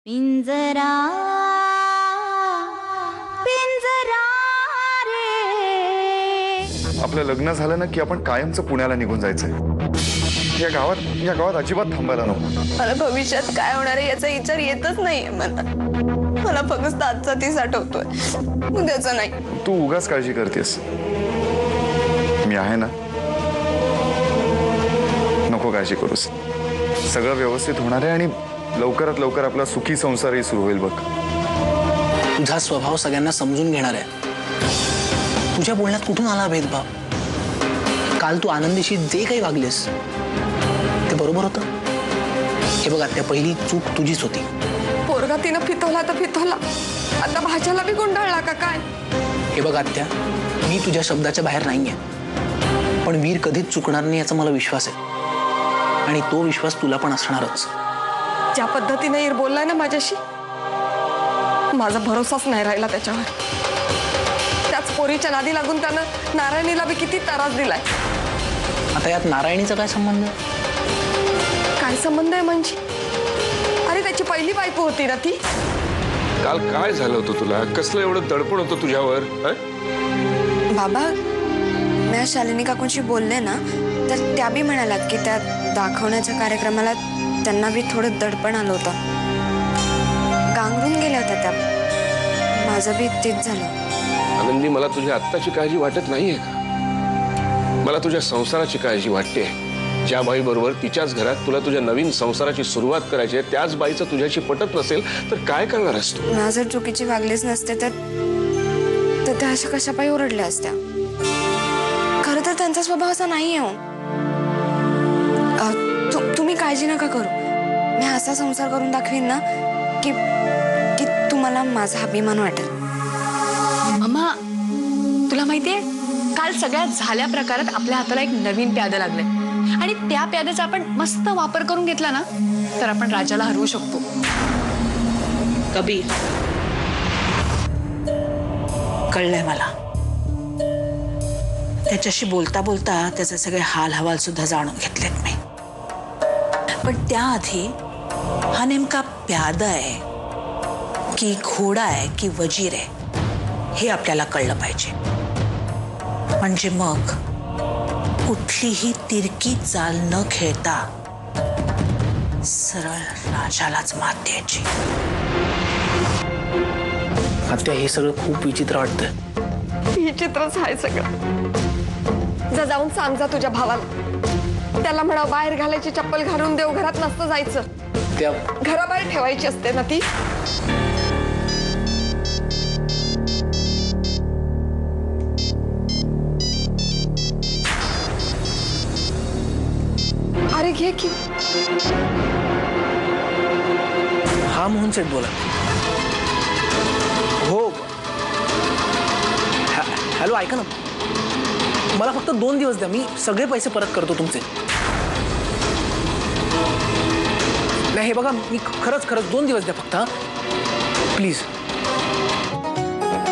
पिंजरा पिंजरा रे। आपलं लग्न झालं ना की आपण कायमचं पुण्याला निघून जायचंय। या गावात अजिबात थांबायला नको। मला भविष्यात काय होणार आहे याचा विचार येतच नाहीये मला फक्त आजचा तीच आठवतोय, उद्याचा नाही। तू उगाच काळजी करतेस, मी आहे ना, नको काळजी करूस। सगळं व्यवस्थित होणार आहे आणि लवकरात लवकर आपला सुखी संसारही सुरू होईल बघ। तुझा स्वभाव सगळ्यांना समजून घेणार आहे। तुझ्या बोलण्यात कुठून आला भेदभाव? काल तू आनंदीशी जे काही वागलेस ते बरोबर होतं। हे बघ आत्या, पहिली चूक तुझीच होती। पोरगा तिनं फितवला तर फितवला, आता भाच्याला बी गुंडाळला का काय? हे बघ आत्या, मी तुझ्या शब्दाच्या बाहेर नाहीये, पण वीर कधीच चुकणार नाही याचा मला विश्वास आहे आणि तो विश्वास तुला पण असणारच। ज्या पद्धतीने ईर बोललाय ना माझ्याशी, माझा भरोसाच नाही राहिला त्याच्यावर। त्याच पोरीच्या नादी लागून त्यानं नारायणीला बी किती त्रास दिलाय। आता यात नारायणीचा काय संबंध? काय संबंध आहे म्हणजे? अरे त्याची पहिली बायको होती ना ती। काल काय झालं होतं तुला? कसलं एवढं दडपण होतं तुझ्यावर? बाबा, मी शालिनी काकूंशी बोलले ना, तर त्या बी म्हणालात की त्या दाखवण्याच्या कार्यक्रमाला त्यांना बी थोडं दडपण आलं होतं, गांगरून गेल्या होत्या त्या। माझं बी तेच झालं। आनंदी, मला तुझ्या आत्ताची काळजी वाटत नाहीये का? मला तुझ्या संसाराची काळजी वाटते। ज्या बाई बरोबर तिच्याच घरात तुला तुझ्या नवीन संसाराची सुरुवात करायची आहे, त्याच बाईचं तुझ्याशी पटत नसेल तर काय करणार आहेस तू? ना जर चुकीची वागलीच नसते तर त्या अशा कशा पायी ओरडल्या असत्या। खरं तर त्यांचा स्वभाव असा नाही आहे। तुम्ही काळजी नका करू, मी असा संसार करून दाखवीन ना की तुम्हाला माझा अभिमान वाटेल। मम्मा, तुला माहितीये, काल सगळ्यात झाल्या प्रकारात आपल्या हाताला एक नवीन प्यादं लागलंय आणि त्या प्याद्याचा आपण मस्त वापर करून घेतला ना तर आपण राजाला हरवू शकतो। कबीर, कळलंय मला। त्याच्याशी बोलता बोलता त्याचे सगळे हाल हवाल सुद्धा जाणून घेतलेत मी, पण त्याआधी हा नेमका प्यादा आहे की घोडा आहे की वजीर आहे हे आपल्याला कळलं पाहिजे। म्हणजे मग कुठलीही तिरकी चाल न खेळता सरळ राजालाच मात द्यायची। आत्या, हे सगळं खूप विचित्र वाटतंय। विचित्रच आहे सगळं। जाऊन सांग जा तुझ्या भावाला, त्याला म्हणा बाहेर घालायची चप्पल घालून देव घरात नसतं जायचं, त्या घराबाहेर ठेवायची असते ना ती। अरे घे की। हा मोहन सेठ बोला। हो, हॅलो, ऐका ना, मला फक्त 2 दिवस द्या, मी सगळे पैसे परत करतो तुमचे। नाही, हे बघा, मी खरंच 2 दिवस द्या फक्त, प्लीज।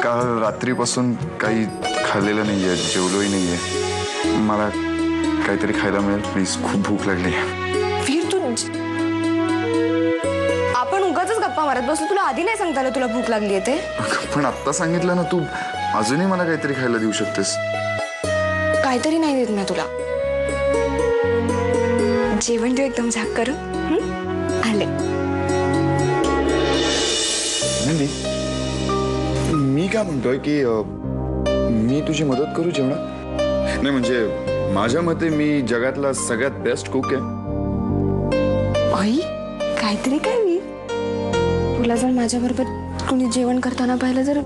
काल रात्रीपासून काही खाल्लेलं नाहीये, जेवलोही नाहीये। मला काहीतरी खायला मिळेल प्लीज, खूप भूक लागली। वीर, तू आपण उगाचच गप्पा मारत बसलो, तुला आधी नाही सांगता आलं तुला भूक लागली आहे ते? पण आत्ता सांगितलं ना, तू अजूनही मला काहीतरी खायला देऊ शकतेस। काहीतरी नाही देत मी तुला, जेवण देऊ एकदम झाक करू। आले। नंदी, मी काय म्हणतोय की मी तुझी मदत करू जेवणात? नाही म्हणजे माझ्या मते मी जगातला सगळ्यात बेस्ट कुक आहे। आई, काहीतरी काय वीर, तुला जर माझ्याबरोबर कोणी जेवण करताना पाहिलं तर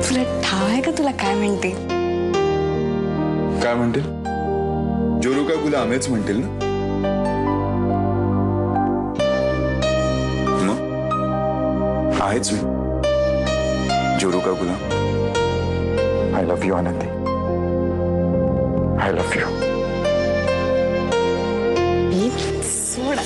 तुला ठाव आहे का तुला काय म्हणते? काय म्हणतील? जोरू का गुला आम्हीच म्हणतील ना? मग आहेच मी जोरू का गुला। आय लव्ह यू आनंदी, आय लव्ह यू। सोडा।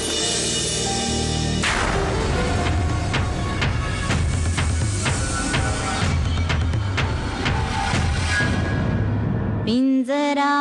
पिंजरा